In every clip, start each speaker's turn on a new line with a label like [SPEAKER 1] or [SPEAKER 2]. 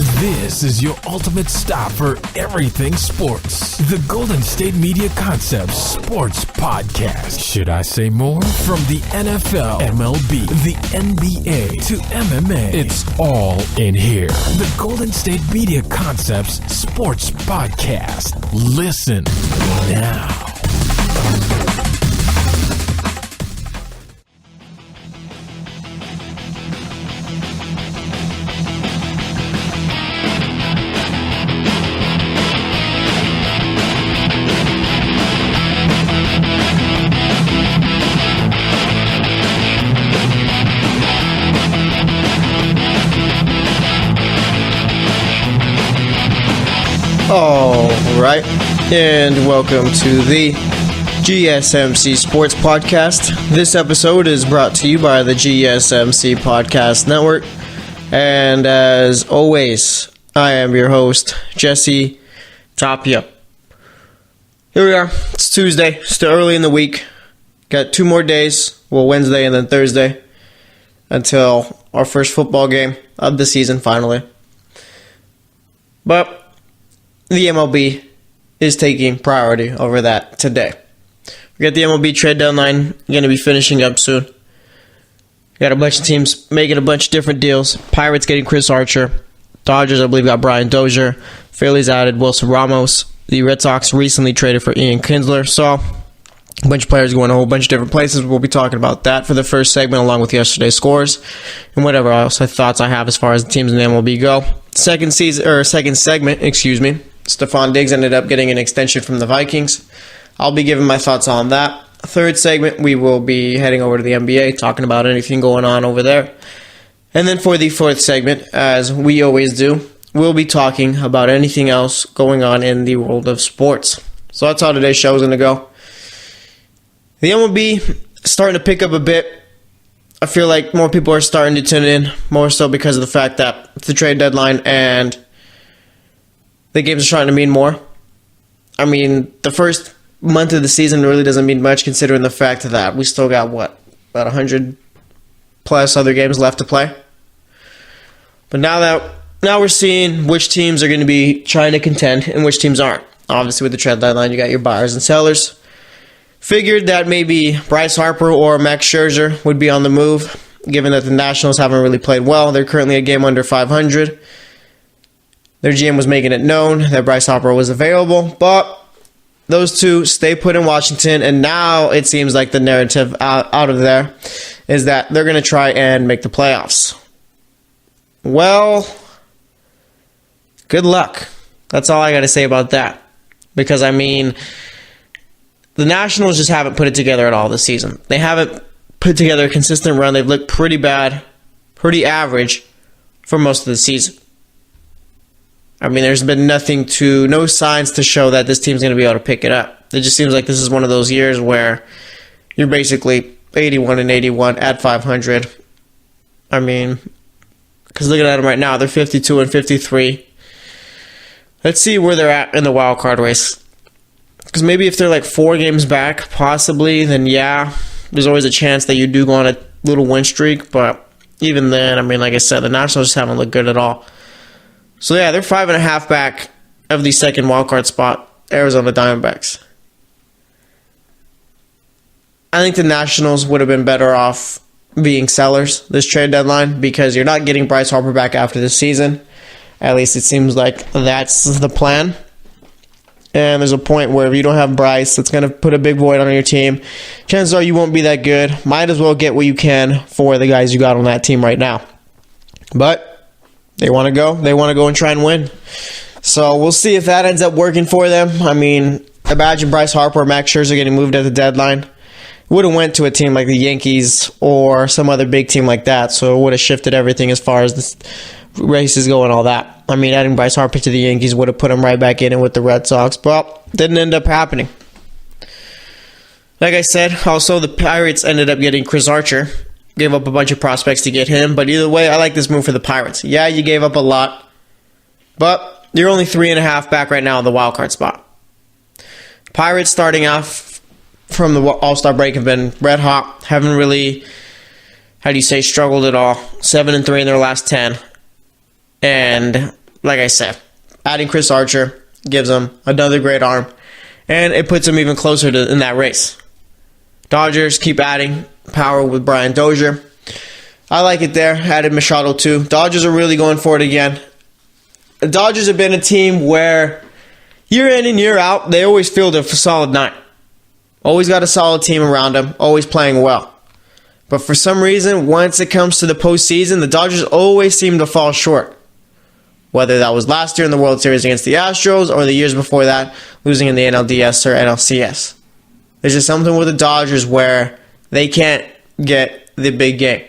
[SPEAKER 1] This is your ultimate stop for everything sports. The Golden State Media Concepts Sports Podcast. Should I say more? From the NFL, MLB, the NBA to MMA, it's all in here. The Golden State Media Concepts Sports Podcast. Listen now.
[SPEAKER 2] Alright, and welcome to the GSMC Sports Podcast. This episode is brought to you by the GSMC Podcast Network. And as always, I am your host, Jesse Tapia. Here we are. It's Tuesday, still early in the week. Got 2 more days, well, Wednesday and then Thursday, until our first football game of the season finally. But the MLB is taking priority over that today. We got the MLB trade deadline going to be finishing up soon. Got a bunch of teams making a bunch of different deals. Pirates getting Chris Archer. Dodgers, I believe, got Brian Dozier. Phillies added Wilson Ramos. The Red Sox recently traded for Ian Kinsler. So, a bunch of players going a whole bunch of different places. We'll be talking about that for the first segment, along with yesterday's scores and whatever else thoughts I have as far as the teams in the MLB go. Second segment, Stefon Diggs ended up getting an extension from the Vikings. I'll be giving my thoughts on that. Third segment, we will be heading over to the NBA, talking about anything going on over there. And then for the fourth segment, as we always do, we'll be talking about anything else going on in the world of sports. So that's how today's show is going to go. The MLB starting to pick up a bit. I feel like more people are starting to tune in, more so because of the fact that it's the trade deadline and the games are starting to mean more. I mean, the first month of the season really doesn't mean much considering the fact that we still got, about 100 plus other games left to play. But now we're seeing which teams are going to be trying to contend and which teams aren't. Obviously, with the trade deadline, you got your buyers and sellers. Figured that maybe Bryce Harper or Max Scherzer would be on the move, given that the Nationals haven't really played well. They're currently a game under 500. Their GM was making it known that Bryce Harper was available, but those two stay put in Washington, and now it seems like the narrative out of there is that they're going to try and make the playoffs. Well, good luck. That's all I got to say about that. Because, I mean, the Nationals just haven't put it together at all this season. They haven't put together a consistent run. They've looked pretty bad, pretty average for most of the season. I mean, there's been no signs to show that this team's going to be able to pick it up. It just seems like this is one of those years where you're basically 81-81 at 500. I mean, because looking at them right now, they're 52-53. Let's see where they're at in the wild card race. Because maybe if they're like 4 games back, possibly, then yeah, there's always a chance that you do go on a little win streak. But even then, I mean, like I said, the Nationals just haven't looked good at all. So yeah, they're 5.5 back of the second wildcard spot, Arizona Diamondbacks. I think the Nationals would have been better off being sellers this trade deadline because you're not getting Bryce Harper back after this season. At least it seems like that's the plan. And there's a point where if you don't have Bryce, it's going to put a big void on your team. Chances are you won't be that good. Might as well get what you can for the guys you got on that team right now. But they want to go. They want to go and try and win. So we'll see if that ends up working for them. I mean, imagine Bryce Harper or Max Scherzer getting moved at the deadline. Would have went to a team like the Yankees or some other big team like that. So it would have shifted everything as far as the races go and all that. I mean, adding Bryce Harper to the Yankees would have put him right back in it with the Red Sox. But didn't end up happening. Like I said, also the Pirates ended up getting Chris Archer. Gave up a bunch of prospects to get him, but either way, I like this move for the Pirates. Yeah, you gave up a lot, but you're only 3.5 back right now in the wild card spot. Pirates starting off from the All-Star break have been red hot. Haven't really, struggled at all. 7-3 in their last 10. And like I said, adding Chris Archer gives them another great arm, and it puts them even closer in that race. Dodgers keep adding power with Brian Dozier. I like it there. Added Machado too. Dodgers are really going for it again. The Dodgers have been a team where year in and year out, they always field a solid 9. Always got a solid team around them. Always playing well. But for some reason, once it comes to the postseason, the Dodgers always seem to fall short. Whether that was last year in the World Series against the Astros or the years before that, losing in the NLDS or NLCS. There's just something with the Dodgers where they can't get the big game.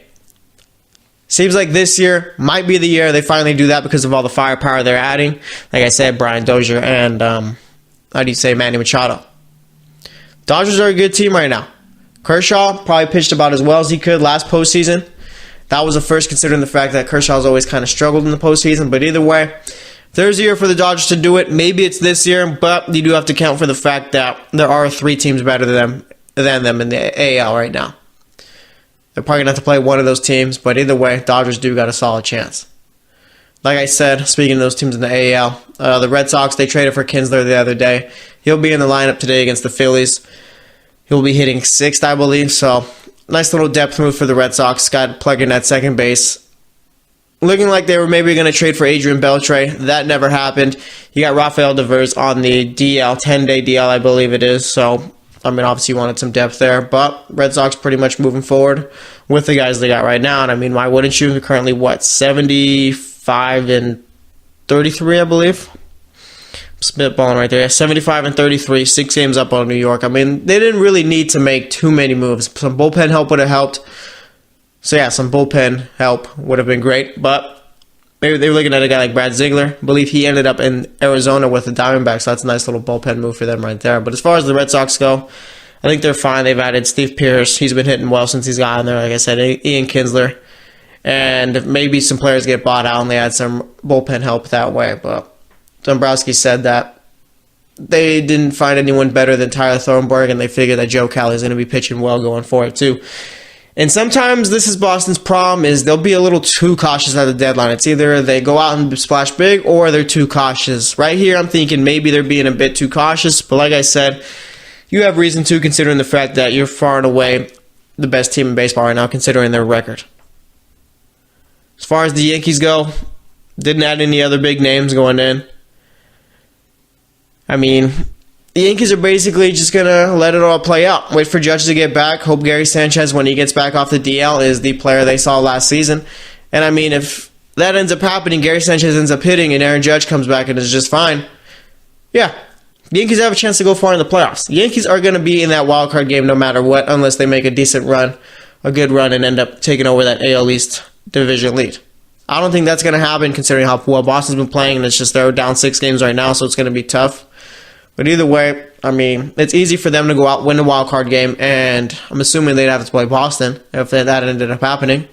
[SPEAKER 2] Seems like this year might be the year they finally do that because of all the firepower they're adding. Like I said, Brian Dozier and, Manny Machado. Dodgers are a good team right now. Kershaw probably pitched about as well as he could last postseason. That was a first considering the fact that Kershaw's always kind of struggled in the postseason. But either way, if there's a year for the Dodgers to do it, maybe it's this year. But you do have to count for the fact that there are 3 teams better than them in the AL right now. They're probably going to have to play one of those teams. But either way, Dodgers do got a solid chance. Like I said, speaking of those teams in the AL, the Red Sox, they traded for Kinsler the other day. He'll be in the lineup today against the Phillies. He'll be hitting 6th, I believe. So, nice little depth move for the Red Sox. Got plugging at second base. Looking like they were maybe going to trade for Adrian Beltre. That never happened. You got Rafael Devers on the DL, 10-day DL, I believe it is. So, obviously you wanted some depth there. But Red Sox pretty much moving forward with the guys they got right now. And why wouldn't you? They're currently, 75 and 33, I believe. Spitballing right there. 75 and 33, 6 games up on New York. They didn't really need to make too many moves. Some bullpen help would have helped. So yeah, some bullpen help would have been great. But maybe they were looking at a guy like Brad Ziegler. I believe he ended up in Arizona with the Diamondbacks. So that's a nice little bullpen move for them right there. But as far as the Red Sox go, I think they're fine. They've added Steve Pearce. He's been hitting well since he's gotten there. Like I said, Ian Kinsler. And maybe some players get bought out and they add some bullpen help that way. But Dombrowski said that they didn't find anyone better than Tyler Thornburg, and they figured that Joe Kelly is going to be pitching well going forward too. And sometimes this is Boston's problem, is they'll be a little too cautious at the deadline. It's either they go out and splash big or they're too cautious. Right here, I'm thinking maybe they're being a bit too cautious, but like I said, you have reason to, considering the fact that you're far and away the best team in baseball right now, considering their record. As far as the Yankees go, didn't add any other big names going in. The Yankees are basically just going to let it all play out. Wait for Judge to get back. Hope Gary Sanchez, when he gets back off the DL, is the player they saw last season. And if that ends up happening, Gary Sanchez ends up hitting and Aaron Judge comes back and is just fine. Yeah, the Yankees have a chance to go far in the playoffs. The Yankees are going to be in that wild card game no matter what, unless they make a decent run, a good run, and end up taking over that AL East division lead. I don't think that's going to happen considering how well Boston's been playing, and it's just they're down 6 games right now, so it's going to be tough. But either way, it's easy for them to go out, win the wild card game, and I'm assuming they'd have to play Boston if that ended up happening.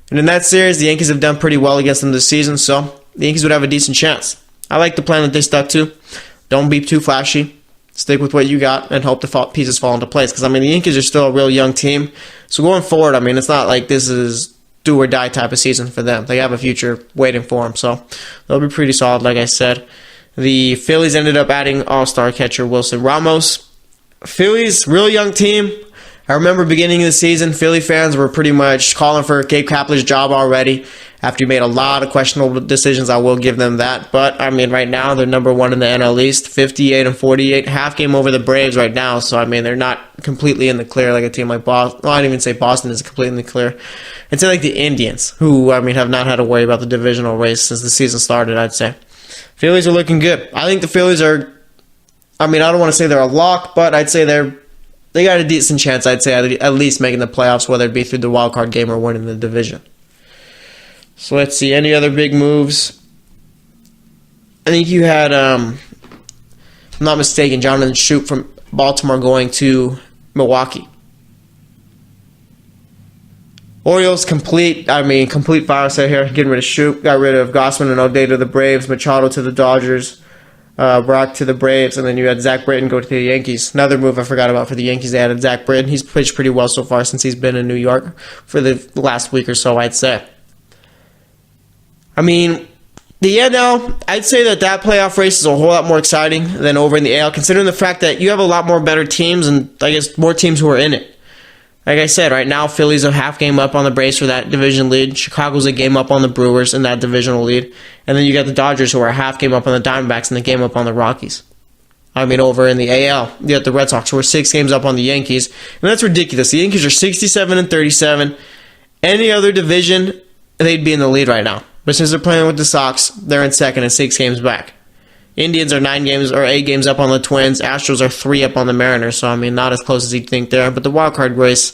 [SPEAKER 2] And in that series, the Yankees have done pretty well against them this season, so the Yankees would have a decent chance. I like the plan that they stuck to. Don't be too flashy. Stick with what you got and hope the pieces fall into place. Because, the Yankees are still a real young team. So going forward, it's not like this is do or die type of season for them. They have a future waiting for them, so they'll be pretty solid, like I said. The Phillies ended up adding all-star catcher Wilson Ramos. Phillies, real young team. I remember beginning of the season, Philly fans were pretty much calling for Gabe Kapler's job already after he made a lot of questionable decisions. I will give them that. But, right now, they're number 1 in the NL East, 58 and 48, half game over the Braves right now. So, they're not completely in the clear like a team like Boston. Well, I didn't even say Boston is completely in the clear. I'd say like the Indians, who, have not had to worry about the divisional race since the season started, I'd say. Phillies are looking good. I think the Phillies are, I don't want to say they're a lock, but I'd say they got a decent chance, I'd say, at least making the playoffs, whether it be through the wild card game or winning the division. So let's see, any other big moves? I think you had, if I'm not mistaken, Jonathan Schupp from Baltimore going to Milwaukee. Orioles complete fire set here. Getting rid of Schupp, got rid of Gossman and O'Day to the Braves, Machado to the Dodgers, Brock to the Braves, and then you had Zach Britton go to the Yankees. Another move I forgot about for the Yankees, they added Zach Britton. He's pitched pretty well so far since he's been in New York for the last week or so, I'd say. The NL, I'd say that playoff race is a whole lot more exciting than over in the AL, considering the fact that you have a lot more better teams and I guess more teams who are in it. Like I said, right now, Philly's a half game up on the Braves for that division lead. Chicago's a game up on the Brewers in that divisional lead. And then you got the Dodgers who are a half game up on the Diamondbacks and a game up on the Rockies. Over in the AL, you got the Red Sox who are 6 games up on the Yankees. And that's ridiculous. The Yankees are 67 and 37. Any other division, they'd be in the lead right now. But since they're playing with the Sox, they're in second and 6 games back. Indians are 9 games or 8 games up on the Twins. Astros are 3 up on the Mariners. So, not as close as you'd think there. But the wild card race,